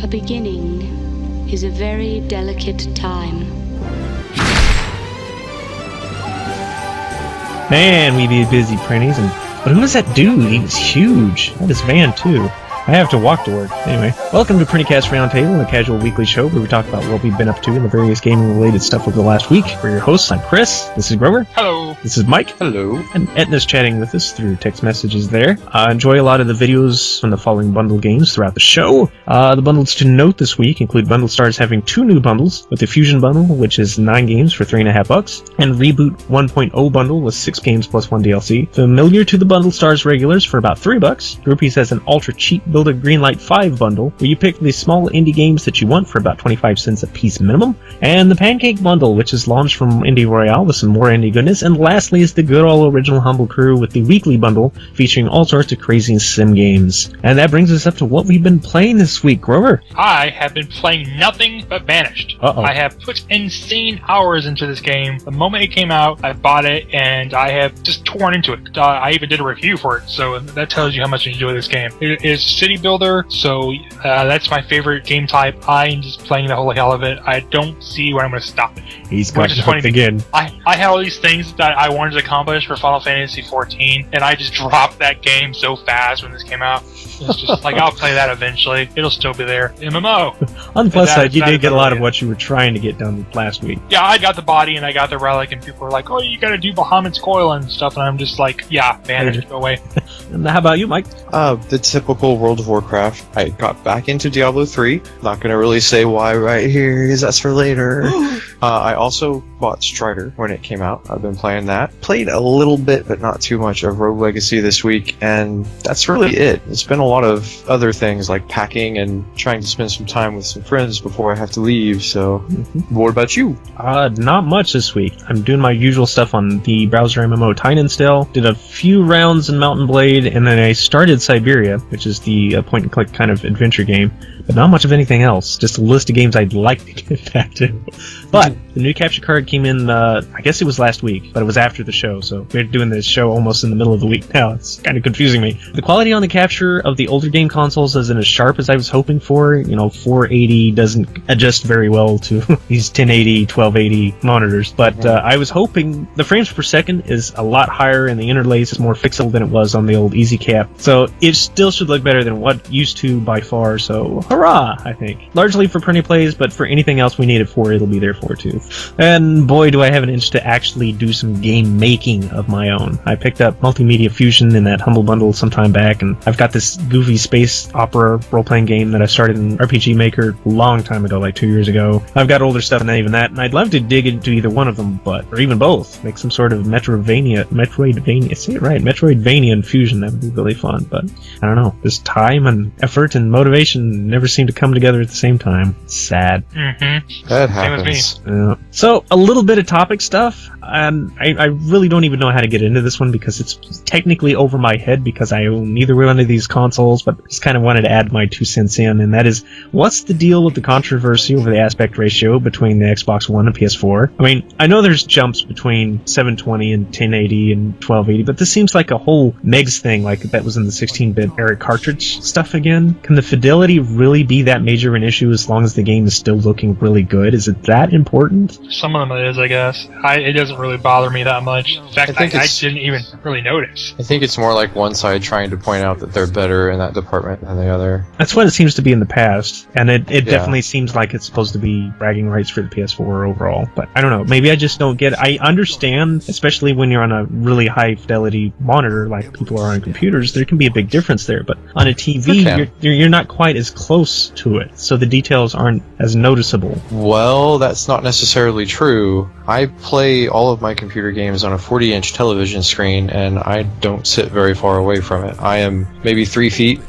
A beginning is a very delicate time. Man, we be busy, Prinnies. But who is that dude? He's huge. That is Van, too. I have to walk to work. Anyway, welcome to PrinnyCast Roundtable, a casual weekly show where we talk about what we've been up to and the various gaming-related stuff over the last week. We're your hosts. I'm Chris. This is Grover. Hello. This is Mike. Hello. And Etna's chatting with us through text messages there. Enjoy a lot of the videos from the following bundle games throughout the show. The bundles to note this week include Bundle Stars having 2 new bundles, with the Fusion Bundle, which is 9 games for $3.50, and Reboot 1.0 Bundle with 6 games plus 1 DLC. Familiar to the Bundle Stars regulars for about $3. Groupies has an ultra cheap Build a Greenlight 5 bundle, where you pick the small indie games that you want for about 25 cents a piece minimum, and the Pancake Bundle, which is launched from Indie Royale with some more indie goodness, and lastly is the good old original Humble Crew with the weekly bundle, featuring all sorts of crazy sim games. And that brings us up to what we've been playing this week, Grover. I have been playing nothing but Banished. Uh-oh. I have put insane hours into this game. The moment it came out, I bought it, and I have just torn into it. I even did a review for it, so that tells you how much I enjoy this game. It is city builder, so that's my favorite game type. I'm just playing the whole hell of it. I don't see when I'm going to stop it. He's got hooked again. I had all these things that I wanted to accomplish for Final Fantasy XIV, and I just dropped that game so fast when this came out. It's just like, I'll play that eventually. It'll still be there. MMO. On the plus side, you did get a lot of what you were trying to get done last week. Yeah, I got the body and I got the relic, and people were like, oh, you gotta do Bahamut's Coil and stuff, and I'm just like, yeah, Banished, go away. And how about you, Mike? The typical World of Warcraft. I got back into Diablo 3. Not gonna really say why right here, because that's for later. I also bought Strider when it came out. I've been playing that. Played a little bit, but not too much, of Rogue Legacy this week, and that's really it. It's been a lot of other things like packing and trying to spend some time with some friends before I have to leave, so what about you? Not much this week. I'm doing my usual stuff on the browser MMO Tynan still. Did a few rounds in Mountain Blade, and then I started Siberia, which is the point-and-click kind of adventure game, but not much of anything else. Just a list of games I'd like to get back to. But the new capture card came in, I guess it was last week, but it was after the show, so we're doing this show almost in the middle of the week now. It's kind of confusing me. The quality on the capture of the older game consoles isn't as sharp as I was hoping for. 480 doesn't adjust very well to these 1080, 1280 monitors, but I was hoping the frames per second is a lot higher and the interlace is more fixable than it was on the old Easy Cap. So it still should look better than what used to by far, so hurrah, I think. Largely for Prinny Plays, but for anything else we need it for, it'll be there for too. And boy, do I have an itch to actually do some game making of my own. I picked up Multimedia Fusion in that Humble Bundle some time back, and I've got this goofy space opera role-playing game that I started in RPG Maker a long time ago, like 2 years ago. I've got older stuff than even that, and I'd love to dig into either one of them, or even both. Make some sort of Metroidvania, say it right, Metroidvania and Fusion. That would be really fun, but I don't know. This time and effort and motivation never seem to come together at the same time. It's sad. Mm-hmm. That Same with me. happens. So, a little bit of topic stuff. I really don't even know how to get into this one because it's technically over my head because I own neither one of these consoles, but just kind of wanted to add my 2 cents in, and that is, what's the deal with the controversy over the aspect ratio between the Xbox One and PS4? I mean, I know there's jumps between 720 and 1080 and 1280, but this seems like a whole Megs thing, like that was in the 16-bit era cartridge stuff again. Can the fidelity really be that major an issue as long as the game is still looking really good? Is it that important? Some of them it is, I guess. It doesn't really bother me that much. In fact, I didn't even really notice. I think it's more like one side trying to point out that they're better in that department than the other. That's what it seems to be in the past, and it definitely seems like it's supposed to be bragging rights for the PS4 overall, but I don't know. Maybe I just don't get it. I understand, especially when you're on a really high fidelity monitor like people are on computers, there can be a big difference there, but on a TV, you're not quite as close to it, so the details aren't as noticeable. Well, that's not necessarily true. I play all of my computer games on a 40-inch television screen, and I don't sit very far away from it. I am maybe 3 feet.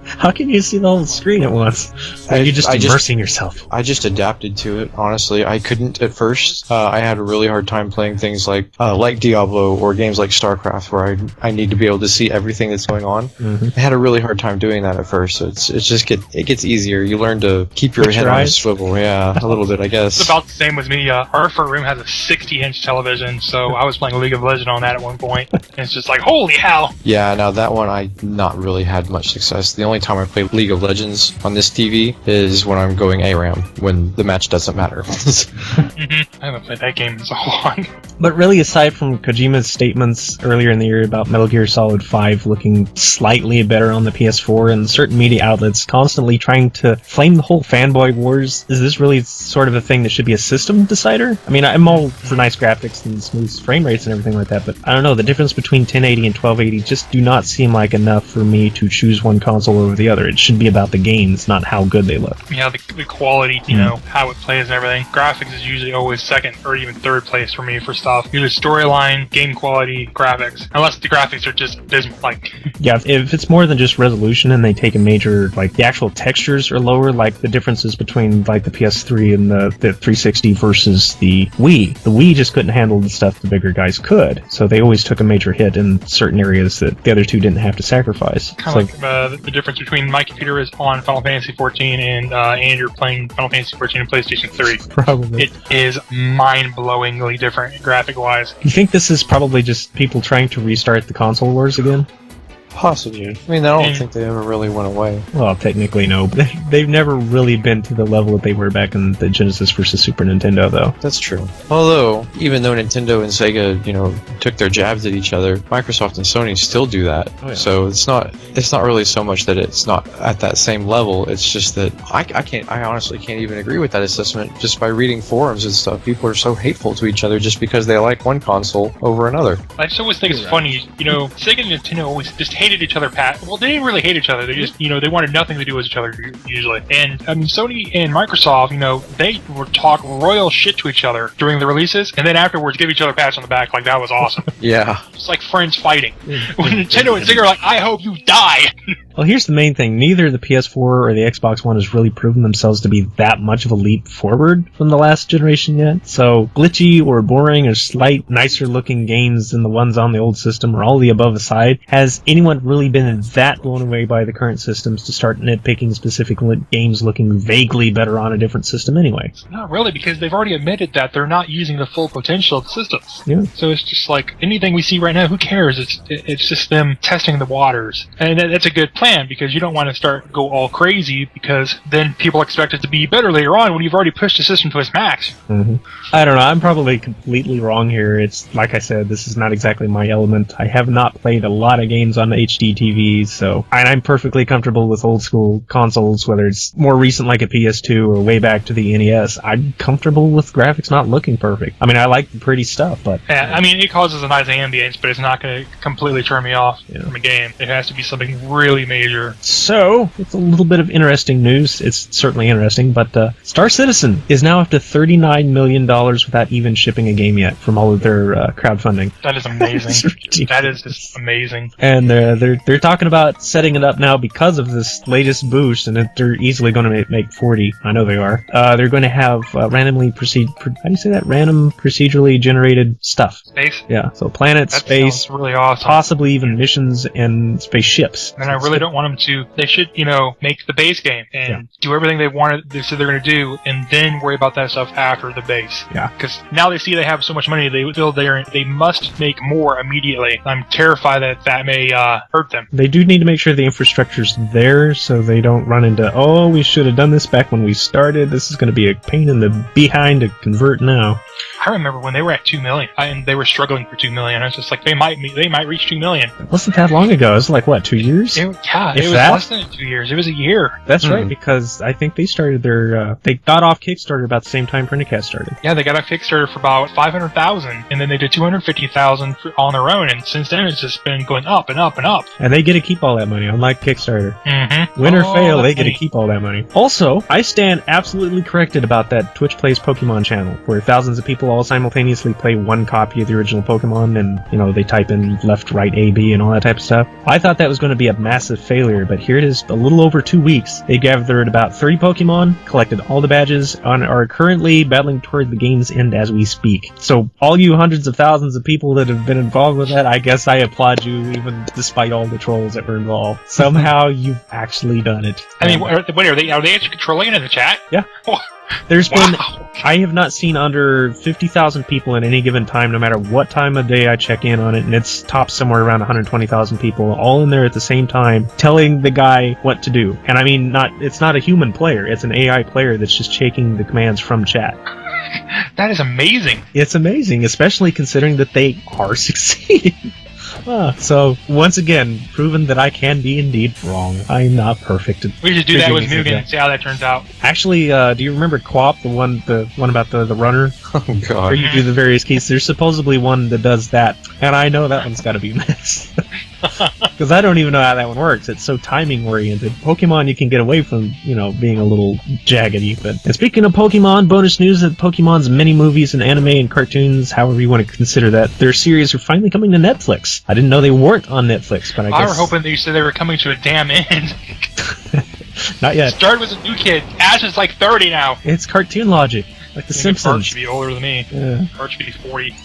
How can you see the whole screen at once? Are you just immersing yourself? I just adapted to it, honestly. I couldn't at first. I had a really hard time playing things like Diablo or games like StarCraft, where I need to be able to see everything that's going on. Mm-hmm. I had a really hard time doing that at first, so it gets easier. You learn to keep your head on a swivel. Yeah, a little bit, I guess. It's about the same with me. Our front room has a 60-inch television, so I was playing League of Legends on that at one point, and it's just like, holy hell! Yeah, now that one I not really had much success process. The only time I play League of Legends on this TV is when I'm going ARAM, when the match doesn't matter. I haven't played that game in so long. But really, aside from Kojima's statements earlier in the year about Metal Gear Solid 5 looking slightly better on the PS4 and certain media outlets constantly trying to flame the whole fanboy wars, is this really sort of a thing that should be a system decider? I mean, I'm all for nice graphics and smooth frame rates and everything like that, but I don't know, the difference between 1080 and 1280 just do not seem like enough for me to choose one console over the other. It should be about the games, not how good they look. Yeah, the quality, you know, how it plays and everything. Graphics is usually always second or even third place for me for stuff. Either storyline, game quality, graphics. Unless the graphics are just dismal, like... Yeah, if it's more than just resolution and they take a major, like, the actual textures are lower, like the differences between, like, the PS3 and the 360 versus the Wii. The Wii just couldn't handle the stuff the bigger guys could, so they always took a major hit in certain areas that the other two didn't have to sacrifice. Kind of like the difference between my computer is on Final Fantasy 14 and you're playing Final Fantasy 14 on PlayStation 3. Probably. It is mind-blowingly different graphic-wise. You think this is probably just people trying to restart the console wars again? Possibly. I mean, I don't think they ever really went away. Well, technically no, but they've never really been to the level that they were back in the Genesis versus Super Nintendo, though. That's true. Although, even though Nintendo and Sega, you know, took their jabs at each other, Microsoft and Sony still do that. Oh, yeah. So it's not really so much that it's not at that same level. It's just that I honestly can't even agree with that assessment just by reading forums and stuff. People are so hateful to each other just because they like one console over another. I just always think it's funny, you know, Sega and Nintendo always just hated each other well, they didn't really hate each other. They just, you know, they wanted nothing to do with each other usually. And I mean, Sony and Microsoft, you know, they would talk royal shit to each other during the releases, and then afterwards give each other pats on the back like that was awesome. Yeah, it's like friends fighting. When Nintendo and Sega are like, "I hope you die." Well, here's the main thing. Neither the PS4 or the Xbox One has really proven themselves to be that much of a leap forward from the last generation yet. So, glitchy or boring or slight nicer looking games than the ones on the old system or all the above aside, has anyone really been that blown away by the current systems to start nitpicking specific games looking vaguely better on a different system anyway? Not really, because they've already admitted that they're not using the full potential of the systems. Yeah. So it's just like, anything we see right now, who cares? It's just them testing the waters. And that's a good plan, because you don't want to go all crazy, because then people expect it to be better later on when you've already pushed the system to its max. Mm-hmm. I don't know, I'm probably completely wrong here. It's, like I said, this is not exactly my element. I have not played a lot of games on HD TVs, so I'm perfectly comfortable with old school consoles, whether it's more recent like a PS2 or way back to the NES. I'm comfortable with graphics not looking perfect. I mean, I like the pretty stuff, but... Yeah, I mean, it causes a nice ambience, but it's not going to completely turn me off from a game. It has to be something really major. So, it's a little bit of interesting news. It's certainly interesting, but Star Citizen is now up to $39 million without even shipping a game yet from all of their crowdfunding. That is amazing. That is just amazing. And they're talking about setting it up now because of this latest boost, and they're easily going to make 40. I know they are. They're going to have random procedurally generated stuff. Space? Yeah, so planet, that space, sounds really awesome. Possibly even missions and spaceships. And I really don't want them to. They should, you know, make the base game and do everything they said they're going to do, and then worry about that stuff after the base. Yeah. Because now they see they have so much money, they feel they must make more immediately. I'm terrified that may hurt them. They do need to make sure the infrastructure's there so they don't run into, oh, we should have done this back when we started. This is going to be a pain in the behind to convert now. I remember when they were at 2 million, and they were struggling for 2 million. I was just like, they might reach 2 million. It wasn't that long ago. It was like, what, 2 years? It was less than 2 years. It was a year. That's right, because I think they started they got off Kickstarter about the same time PrinnyCast started. Yeah, they got off Kickstarter for about 500,000, and then they did 250,000 on their own, and since then it's just been going up and up and up. And they get to keep all that money, unlike Kickstarter. Mm-hmm. Win or fail, they get to keep all that money. Also, I stand absolutely corrected about that Twitch Plays Pokemon channel, where thousands of people all simultaneously play one copy of the original Pokemon, and, you know, they type in left, right, A, B, and all that type of stuff. I thought that was going to be a massive failure, but here it is, a little over 2 weeks. They gathered about 30 Pokemon, collected all the badges, and are currently battling toward the game's end as we speak. So, all you hundreds of thousands of people that have been involved with that, I guess I applaud you, even despite all the trolls that were involved. Somehow, you've actually done it. I mean, wait, are they actually controlling it in the chat? Yeah. There's been... Wow. I have not seen under 50,000 people at any given time, no matter what time of day I check in on it, and it's topped somewhere around 120,000 people, all in there at the same time, telling the guy what to do. And I mean, it's not a human player, it's an AI player that's just taking the commands from chat. That is amazing. It's amazing, especially considering that they are succeeding. So, once again, proven that I can be indeed wrong. I'm not perfect. We should do that with Mugen and see how that turns out. Actually, do you remember Co-op, the one about the runner? Oh, God. Where you do the various keys. There's supposedly one that does that, and I know that one's got to be missed. Because I don't even know how that one works. It's so timing oriented. Pokemon, you can get away from, being a little jaggedy. But and speaking of Pokemon, bonus news that Pokemon's many movies and anime and cartoons, however you want to consider that, their series are finally coming to Netflix. I didn't know they weren't on Netflix, but I guess... I was hoping that you said they were coming to a damn end. Not yet. Started with a new kid. Ash is like 30 now. It's cartoon logic. Like The Simpsons. Bart should be older than me. Yeah. Bart should be 40.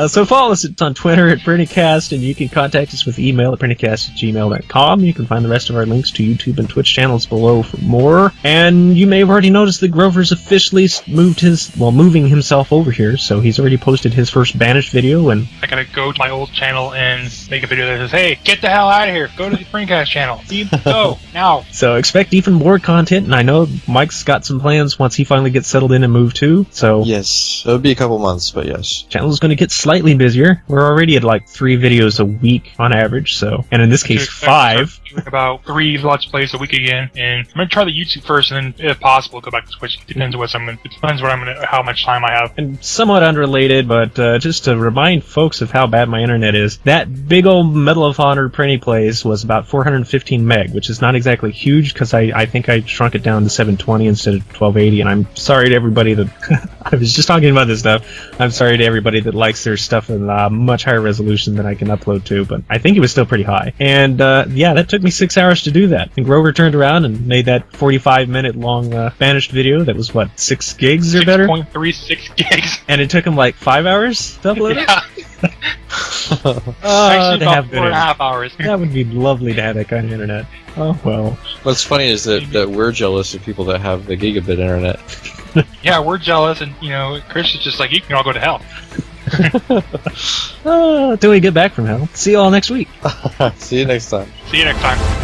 So follow us on Twitter at PrinnyCast, and you can contact us with email at PrinnyCast@gmail.com. You can find the rest of our links to YouTube and Twitch channels below for more. And you may have already noticed that Grover's officially moving himself over here, so he's already posted his first Banished video. And I gotta go to my old channel and make a video that says, "Hey, get the hell out of here! Go to the PrinnyCast channel. Go now!" So expect even more content, and I know Mike's got some plans once he finally gets settled in and moved too. So Yes, it'll be a couple months, but yes. Channel's going to get slightly busier. We're already at like 3 videos a week on average, and in this case 5. Doing about 3 Let's Plays a week again, and I'm gonna try the YouTube first, and then if possible, go back to Twitch. It depends how much time I have. And somewhat unrelated, but just to remind folks of how bad my internet is, that big old Medal of Honor Prinny Plays was about 415 meg, which is not exactly huge because I think I shrunk it down to 720 instead of 1280, and I'm sorry to everybody that I was just talking about this stuff. I'm sorry to everybody that likes their stuff in much higher resolution than I can upload to, but I think it was still pretty high. And that took me 6 hours to do that. And Grover turned around and made that 45-minute long Banished video that was, 6 gigs or better? 6.36 gigs. And it took him 5 hours to upload it? Yeah. Actually, about 4.5 hours. That would be lovely to have that kind of internet. Oh, well. What's funny is that we're jealous of people that have the gigabit internet. Yeah, we're jealous, and, Chris is just like, you can all go to hell. Till we get back from hell. See you all next week. See you next time. See you next time.